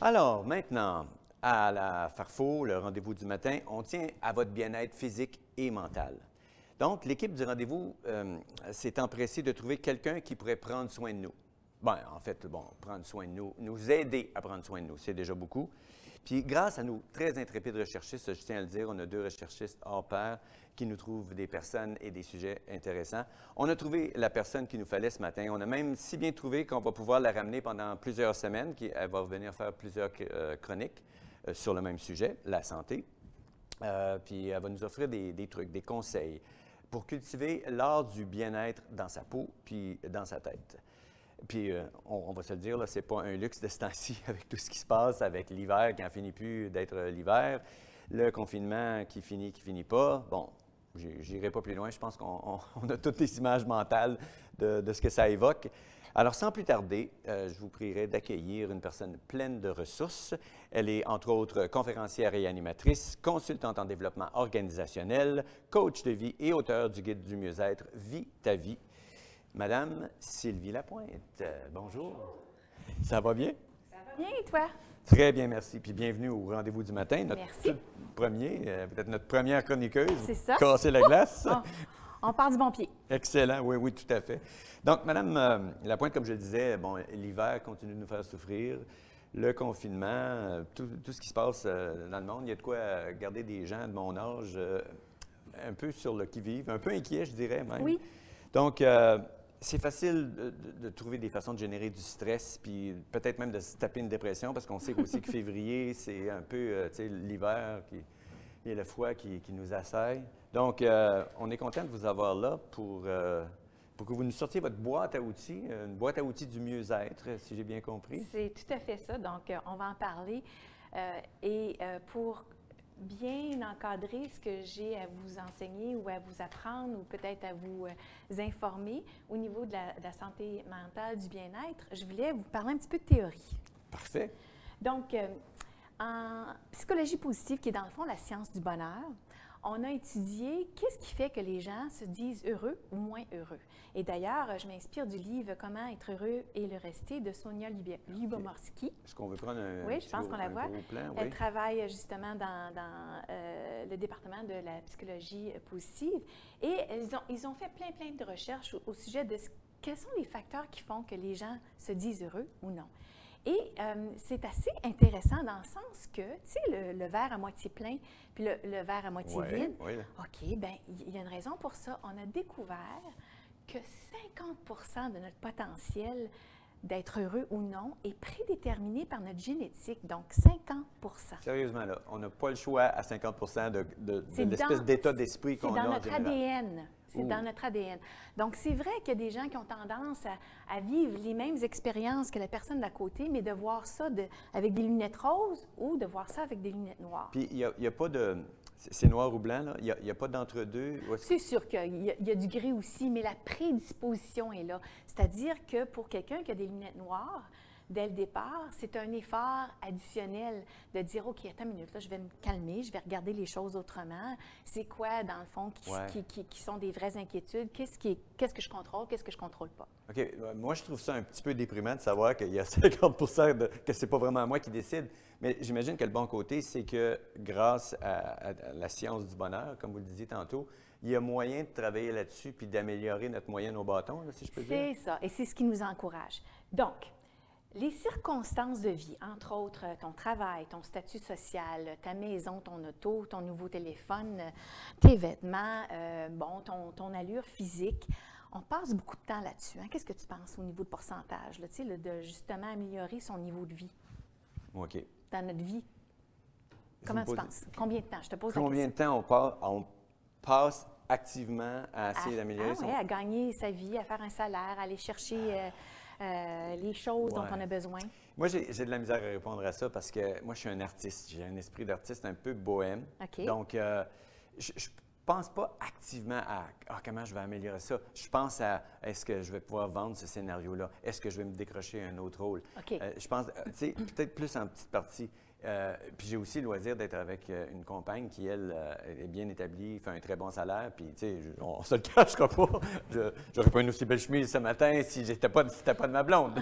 Alors, maintenant, à la Farfo, le rendez-vous du matin, on tient à votre bien-être physique et mental. Donc, l'équipe du rendez-vous s'est empressée de trouver quelqu'un qui pourrait prendre soin de nous. Bien, en fait, prendre soin de nous, nous aider à prendre soin de nous, c'est déjà beaucoup. Puis, grâce à nos très intrépides recherchistes, je tiens à le dire, on a 2 recherchistes hors pair qui nous trouvent des personnes et des sujets intéressants. On a trouvé la personne qu'il nous fallait ce matin. On a même si bien trouvé qu'on va pouvoir la ramener pendant plusieurs semaines. Elle va venir faire plusieurs chroniques sur le même sujet, la santé. Puis, elle va nous offrir des trucs, des conseils pour cultiver l'art du bien-être dans sa peau puis dans sa tête. Puis, on va se le dire, ce n'est pas un luxe de ce temps-ci avec tout ce qui se passe, avec l'hiver qui n'en finit plus d'être l'hiver, le confinement qui finit pas. Bon, j'irai pas plus loin. Je pense qu'on a toutes les images mentales de ce que ça évoque. Alors, sans plus tarder, je vous prierai d'accueillir une personne pleine de ressources. Elle est, entre autres, conférencière et animatrice, consultante en développement organisationnel, coach de vie et auteur du guide du mieux-être Vis ta vie. Madame Sylvie Lapointe, bonjour. Ça va bien? Ça va bien, et toi? Très bien, merci. Puis bienvenue au rendez-vous du matin. Merci. Peut-être notre première chroniqueuse. C'est ça. Casser la glace. On part du bon pied. Excellent, oui, tout à fait. Donc, Madame Lapointe, comme je le disais, l'hiver continue de nous faire souffrir. Le confinement, tout ce qui se passe dans le monde, il y a de quoi garder des gens de mon âge un peu sur le qui-vive, un peu inquiets, je dirais même. Oui. Donc, c'est facile de trouver des façons de générer du stress, puis peut-être même de se taper une dépression, parce qu'on sait aussi que février, c'est un peu, l'hiver, il y a le froid qui nous assaille. Donc, on est content de vous avoir là pour que vous nous sortiez votre boîte à outils, une boîte à outils du mieux-être, si j'ai bien compris. C'est tout à fait ça. Donc, on va en parler. Pour bien encadrer ce que j'ai à vous enseigner ou à vous apprendre ou peut-être à vous informer au niveau de la santé mentale, du bien-être, je voulais vous parler un petit peu de théorie. Parfait. Donc, en psychologie positive, qui est dans le fond la science du bonheur, on a étudié qu'est-ce qui fait que les gens se disent heureux ou moins heureux. Et d'ailleurs, je m'inspire du livre « Comment être heureux et le rester » de Sonia Lyubomirsky. Est-ce qu'on veut prendre un Oui, je pense qu'on la voit. Plan, oui. Elle travaille justement dans le département de la psychologie positive. Et ils ont fait plein de recherches au sujet de quels sont les facteurs qui font que les gens se disent heureux ou non. Et c'est assez intéressant dans le sens que, tu sais, le verre à moitié plein puis le verre à moitié vide. Oui. OK, bien, il y a une raison pour ça. On a découvert que 50 de notre potentiel d'être heureux ou non est prédéterminé par notre génétique, donc 50 Sérieusement, là, on n'a pas le choix à 50 de l'espèce d'état d'esprit qu'on a en général. C'est dans notre ADN. C'est dans notre ADN. Donc, c'est vrai qu'il y a des gens qui ont tendance à vivre les mêmes expériences que la personne d'à côté, mais de voir ça avec des lunettes roses ou de voir ça avec des lunettes noires. Puis, il n'y a pas de... C'est noir ou blanc, là? Il n'y a pas d'entre-deux? C'est sûr qu'il y a du gris aussi, mais la prédisposition est là. C'est-à-dire que pour quelqu'un qui a des lunettes noires, dès le départ, c'est un effort additionnel de dire, OK, attends une minute, là, je vais me calmer, je vais regarder les choses autrement. C'est quoi, dans le fond, qui sont des vraies inquiétudes? Qu'est-ce que je contrôle, qu'est-ce que je contrôle pas? OK. Moi, je trouve ça un petit peu déprimant de savoir qu'il y a 50 que c'est pas vraiment moi qui décide. Mais j'imagine que le bon côté, c'est que grâce à la science du bonheur, comme vous le disiez tantôt, il y a moyen de travailler là-dessus puis d'améliorer notre moyenne au bâton, là, si je peux dire. C'est ça, et c'est ce qui nous encourage. Donc, les circonstances de vie, entre autres ton travail, ton statut social, ta maison, ton auto, ton nouveau téléphone, tes vêtements, ton allure physique, on passe beaucoup de temps là-dessus. Hein? Qu'est-ce que tu penses au niveau de pourcentage, là, de justement améliorer son niveau de vie OK. dans notre vie? Comment tu penses? Combien de temps? Je te pose la question. Combien de temps on passe activement à essayer d'améliorer son... Oui, à gagner sa vie, à faire un salaire, à aller chercher... les choses dont on a besoin? Moi, j'ai de la misère à répondre à ça parce que moi, je suis un artiste. J'ai un esprit d'artiste un peu bohème. OK. Donc, je ne pense pas activement à comment je vais améliorer ça. Je pense à est-ce que je vais pouvoir vendre ce scénario-là? Est-ce que je vais me décrocher un autre rôle? OK. Je pense, tu sais, peut-être plus en petite partie. Puis j'ai aussi le loisir d'être avec une compagne qui, elle, est bien établie, fait un très bon salaire. Puis, tu sais, on se le cachera pas. J'aurais pas une aussi belle chemise ce matin si c'était pas de ma blonde.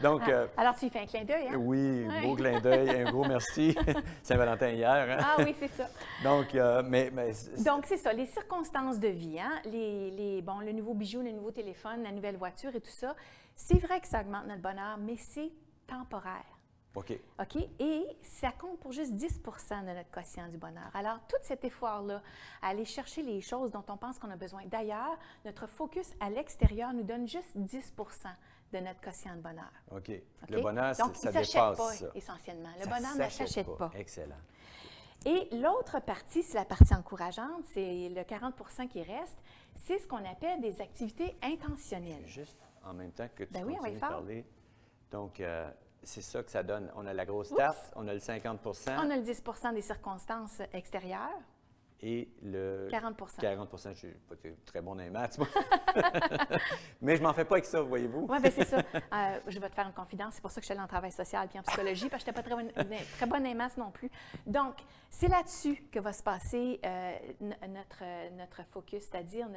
Donc, alors, tu lui fais un clin d'œil, hein? oui, beau clin d'œil, un gros merci. Saint-Valentin hier. Hein? Ah oui, c'est ça. Donc, Donc, c'est ça, les circonstances de vie, hein? Bon, le nouveau bijou, le nouveau téléphone, la nouvelle voiture et tout ça, c'est vrai que ça augmente notre bonheur, mais c'est temporaire. OK. OK? Et ça compte pour juste 10 de notre quotient du bonheur. Alors, tout cet effort-là, à aller chercher les choses dont on pense qu'on a besoin. D'ailleurs, notre focus à l'extérieur nous donne juste 10 de notre quotient de bonheur. OK. OK? Le bonheur, donc, ça il ne s'achète dépasse pas, ça. essentiellement. Le Ça bonheur ne s'achète pas. Excellent. Et l'autre partie, c'est la partie encourageante, c'est le 40 qui reste, c'est ce qu'on appelle des activités intentionnelles. Juste en même temps que tu Ben oui, on va y continues de faire. parler. Donc, c'est ça que ça donne. On a la grosse tarte, on a le 50 On a le 10 des circonstances extérieures. et le 40 40 je ne suis pas très bon dans les maths, moi. Mais je m'en fais pas avec ça, voyez-vous. Oui, bien c'est ça. Je vais te faire une confidence. C'est pour ça que je suis allée en travail social et en psychologie, parce que je n'étais pas très bonne dans les maths non plus. Donc, c'est là-dessus que va se passer notre focus, c'est-à-dire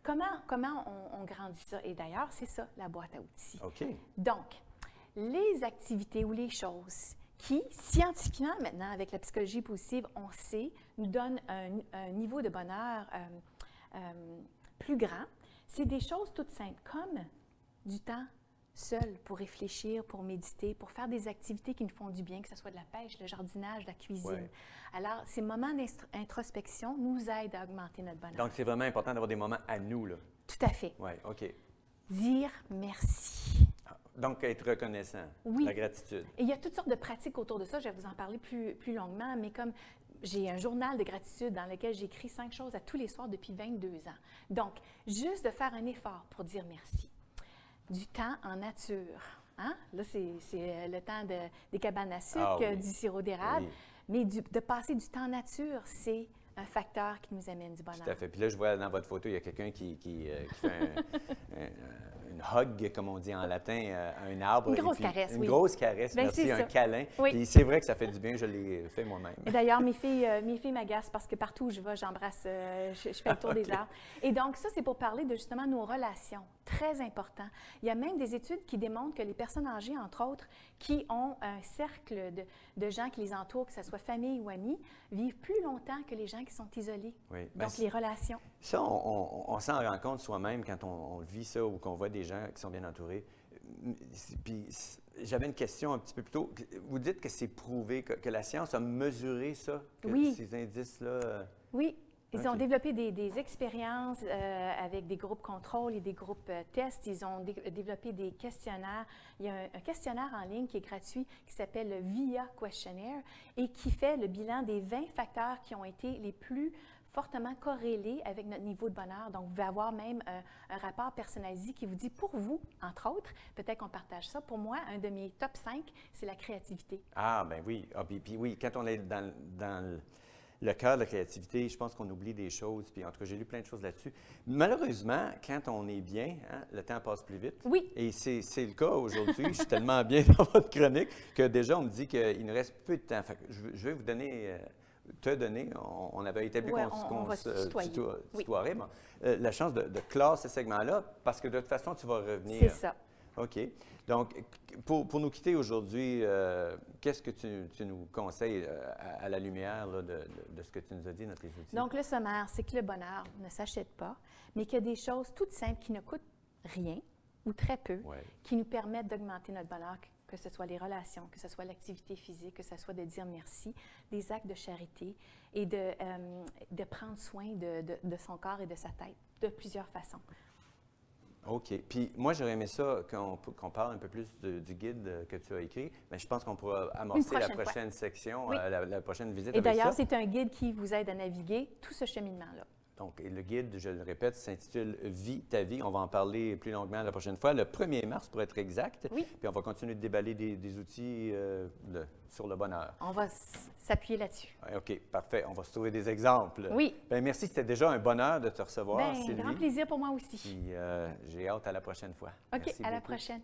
comment on grandit ça. Et d'ailleurs, c'est ça, la boîte à outils. OK. Donc, les activités ou les choses qui, scientifiquement maintenant, avec la psychologie positive, on sait, nous donnent un niveau de bonheur plus grand, c'est des choses toutes simples, comme du temps seul pour réfléchir, pour méditer, pour faire des activités qui nous font du bien, que ce soit de la pêche, le jardinage, la cuisine. Ouais. Alors, ces moments d'introspection nous aident à augmenter notre bonheur. Donc, c'est vraiment important d'avoir des moments à nous, là. Tout à fait. Oui, OK. Dire merci. Donc, être reconnaissant, Oui. la gratitude. Et il y a toutes sortes de pratiques autour de ça. Je vais vous en parler plus longuement, mais comme j'ai un journal de gratitude dans lequel j'écris 5 choses à tous les soirs depuis 22 ans. Donc, juste de faire un effort pour dire merci. Du temps en nature. Hein? Là, c'est le temps des cabanes à sucre, oui. du sirop d'érable. Oui. Mais de passer du temps en nature, c'est un facteur qui nous amène du bonheur. Tout à fait. Puis là, je vois dans votre photo, il y a quelqu'un qui fait une hug, comme on dit en latin, à un arbre. Une grosse puis, caresse, une oui. grosse caresse, Ben, merci, c'est un ça. câlin. Oui. Puis c'est vrai que ça fait du bien, je l'ai fait moi-même. Et d'ailleurs, mes filles m'agacent parce que partout où je vais, j'embrasse, je fais le tour des arbres. Et donc, ça, c'est pour parler de justement nos relations. Très important. Il y a même des études qui démontrent que les personnes âgées, entre autres, qui ont un cercle de gens qui les entourent, que ce soit famille ou amis, vivent plus longtemps que les gens qui sont isolés. Oui. Donc, les relations. Ça, on s'en rend compte soi-même quand on vit ça ou qu'on voit des gens qui sont bien entourés. Puis j'avais une question un petit peu plus tôt. Vous dites que c'est prouvé, que la science a mesuré ça, que Oui. ces indices-là. Oui. Ils ont OK. développé des expériences avec des groupes contrôle et des groupes tests. Ils ont développé des questionnaires. Il y a un questionnaire en ligne qui est gratuit qui s'appelle le VIA Questionnaire et qui fait le bilan des 20 facteurs qui ont été les plus fortement corrélés avec notre niveau de bonheur. Donc, vous pouvez avoir même un rapport personnalisé qui vous dit, pour vous, entre autres, peut-être qu'on partage ça, pour moi, un de mes top 5, c'est la créativité. Ah, ben oui. Ah, puis oui, quand on est dans le cœur de la créativité, je pense qu'on oublie des choses. Puis en tout cas, j'ai lu plein de choses là-dessus. Malheureusement, quand on est bien, hein, le temps passe plus vite. Oui. Et c'est le cas aujourd'hui. Je suis tellement bien dans votre chronique que déjà, on me dit qu'il nous reste peu de temps. Fait que je vais vous donner... te donner, on avait établi Ouais, qu'on va se tutoierait, bon, la chance de clore ce segment-là, parce que de toute façon, tu vas revenir. C'est ça. OK. Donc, pour nous quitter aujourd'hui, qu'est-ce que tu nous conseilles à la lumière là, de ce que tu nous as dit dans tes outils? Donc, le sommaire, c'est que le bonheur ne s'achète pas, mais qu'il y a des choses toutes simples qui ne coûtent rien ou très peu, Ouais. qui nous permettent d'augmenter notre bonheur, que ce soit les relations, que ce soit l'activité physique, que ce soit de dire merci, des actes de charité et de prendre soin de son corps et de sa tête de plusieurs façons. OK. Puis moi, j'aurais aimé ça qu'on parle un peu plus du guide que tu as écrit. Mais je pense qu'on pourra amorcer la prochaine section, Oui. la prochaine visite Et avec d'ailleurs, ça. c'est un guide qui vous aide à naviguer tout ce cheminement-là. Donc, et le guide, je le répète, s'intitule « Vis ta vie ». On va en parler plus longuement la prochaine fois, le 1er mars pour être exact. Oui. Puis on va continuer de déballer des outils sur le bonheur. On va s'appuyer là-dessus. OK, parfait. On va se trouver des exemples. Oui. Bien, merci. C'était déjà un bonheur de te recevoir, Bien, Sylvie. grand plaisir pour moi aussi. Puis j'ai hâte à la prochaine fois. OK, Merci à la beaucoup. prochaine.